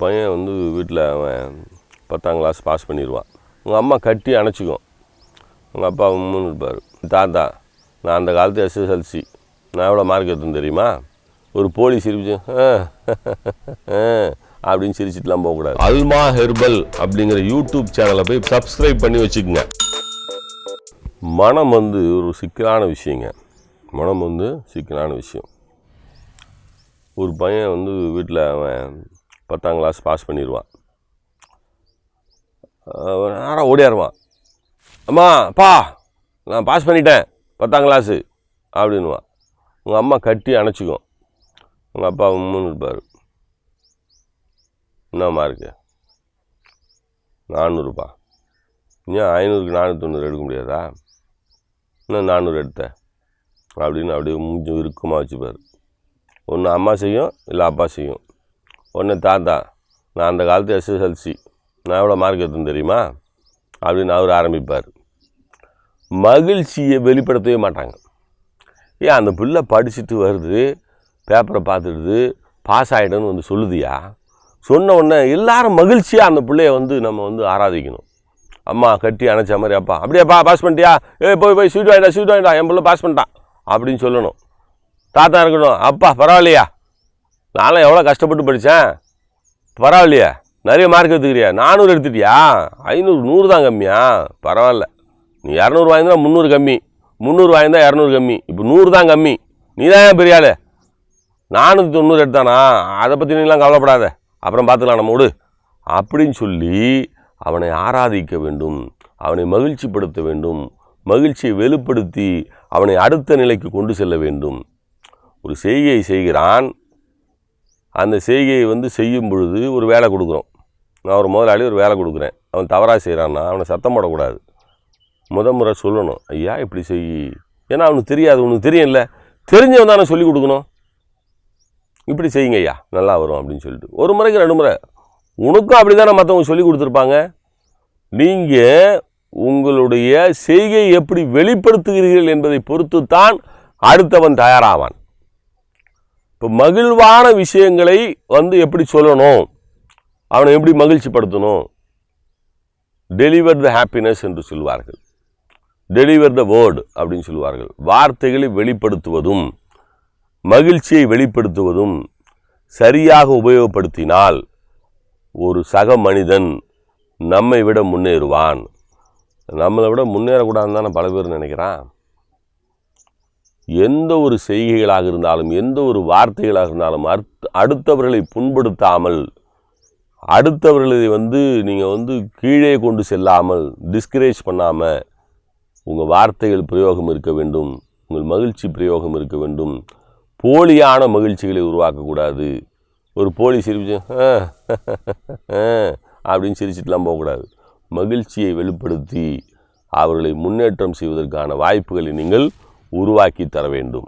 பையன் வந்து வீட்டில் அவன் 10ஆம் கிளாஸ் பாஸ் பண்ணிடுவான். உங்கள் அம்மா கட்டி அணைச்சிக்கும். உங்கள் அப்பா உம்முன்னு இருப்பார். தாத்தா, நான் அந்த காலத்து SSLC, நான் எவ்வளோ மார்க் எடுத்துன்னு தெரியுமா? ஒரு போலி சிரிச்சு அப்படின்னு சிரிச்சிட்டுலாம் போகக்கூடாது. அல்மா ஹெர்பல் அப்படிங்கிற யூடியூப் சேனலை போய் சப்ஸ்கிரைப் பண்ணி வச்சுக்கோங்க. மனம் வந்து ஒரு சிக்கலான விஷயங்க. மனம் வந்து சிக்கலான விஷயம். ஒரு பையன் வந்து வீட்டில் அவன் 10ஆம் கிளாஸ் பாஸ் பண்ணிடுவான். நேரம் ஓடியாருவான். அம்மா, அப்பா, நான் பாஸ் பண்ணிட்டேன் 10ஆம் கிளாஸு அப்படின்வான். உங்கள் அம்மா கட்டி அணைச்சிக்கும். உங்கள் அப்பா உம்முன்னு இருப்பார். என்ன மார்க்கு? 400பா. ஏன் 500க்கு 490 எடுக்க முடியாதா? இன்னும் 400 எடுத்த அப்படின்னு அப்படியே மூஞ்சி இறுக்கமாக வச்சுப்பார். ஒன்று அம்மா செய்யும், இல்லை அப்பா செய்யும். ஒன்று தாத்தா, நான் அந்த காலத்து SSLC, நான் எவ்வளோ மார்க் எடுத்துன்னு தெரியுமா அப்படின்னு அவர் ஆரம்பிப்பார். மகிழ்ச்சியை வெளிப்படுத்தவே மாட்டாங்க. ஏன் அந்த பிள்ளை படிச்சுட்டு வருது, பேப்பரை பார்த்துடுது, பாஸ் ஆகிடுன்னு வந்து சொல்லுதியா? சொன்ன உடனே எல்லாரும் மகிழ்ச்சியாக அந்த பிள்ளைய வந்து நம்ம வந்து ஆராதிக்கணும். அம்மா கட்டி அணைச்ச மாதிரி, அப்பா அப்படியேப்பா பாஸ் பண்ணிட்டியா, போய் ஸ்வீட் வாங்கிட்டா என் பிள்ளை பாஸ் பண்ணிட்டான் அப்படின்னு சொல்லணும். தாத்தா இருக்கணும், அப்பா பரவாயில்லையா, நானும் எவ்வளோ கஷ்டப்பட்டு படித்தேன், பரவாயில்லையா, நிறைய மார்க் எடுத்துக்கிறியா, 400 எடுத்துட்டியா, 500 100 தான் கம்மியா, பரவாயில்ல, நீ 200 வாங்கினா 300 கம்மி, 300 வாங்கினா 200 கம்மி, இப்போ 100 தான் கம்மி, நீ தான் பெரிய ஆள், 490 எடுத்தானா, அதை பற்றி நீலாம் கவலைப்படாத, அப்புறம் பார்த்துக்கலாம் நம்ம விடு அப்படின்னு சொல்லி அவனை ஆராதிக்க வேண்டும், அவனை மகிழ்ச்சிப்படுத்த வேண்டும், மகிழ்ச்சியை வெளிப்படுத்தி அவனை அடுத்த நிலைக்கு கொண்டு செல்ல வேண்டும். ஒரு செய்கையை செய்கிறான், அந்த செய்கையை வந்து செய்யும் பொழுது ஒரு வேலை கொடுக்குறோம். நான் ஒரு முதலாளி ஒரு வேலை கொடுக்குறேன், அவன் தவறாக செய்கிறான்னா அவனை சத்தம் போடக்கூடாது. முறை சொல்லணும், ஐயா இப்படி செய், ஏன்னா அவனுக்கு தெரியாது, உனக்கு தெரியும்ல, தெரிஞ்சவன் தானே சொல்லிக் கொடுக்கணும். இப்படி செய்யுங்க ஐயா, நல்லா வரும் அப்படின்னு சொல்லிட்டு ஒரு முறைக்கு 2 முறை. உனக்கும் அப்படி தானே மற்றவங்க சொல்லி கொடுத்துருப்பாங்க. நீங்கள் உங்களுடைய செய்கையை எப்படி வெளிப்படுத்துகிறீர்கள் என்பதை பொறுத்து தான் அடுத்தவன் தயாராவான். இப்போ மகிழ்வான விஷயங்களை வந்து எப்படி சொல்லணும், அவனை எப்படி மகிழ்ச்சிப்படுத்தணும், டெலிவர் த ஹாப்பினஸ் என்று சொல்வார்கள், டெலிவர் த வேர்டு அப்படின்னு சொல்வார்கள். வார்த்தைகளை வெளிப்படுத்துவதும் மகிழ்ச்சியை வெளிப்படுத்துவதும் சரியாக உபயோகப்படுத்தினால் ஒரு சக மனிதன் நம்மை விட முன்னேறுவான். நம்மளை விட முன்னேறக்கூடாதுன்னு தானே பல பேர் நினைக்கிறான். எந்த ஒரு செய்கைகளாக இருந்தாலும், எந்த ஒரு வார்த்தைகளாக இருந்தாலும் அடுத்தவர்களை புண்படுத்தாமல், அடுத்தவர்களை வந்து நீங்கள் வந்து கீழே கொண்டு செல்லாமல், டிஸ்கரேஜ் பண்ணாமல் உங்கள் வார்த்தைகள் பிரயோகம் இருக்க வேண்டும், உங்கள் மகிழ்ச்சி பிரயோகம் இருக்க வேண்டும். போலியான மகிழ்ச்சிகளை உருவாக்கக்கூடாது. ஒரு போலி சிரிச்சு அப்படின்னு சிரிச்சிட்டுலாம் போகக்கூடாது. மகிழ்ச்சியை வெளிப்படுத்தி அவர்களை முன்னேற்றம் செய்வதற்கான வாய்ப்புகளை நீங்கள் உருவாக்கி தர வேண்டும்.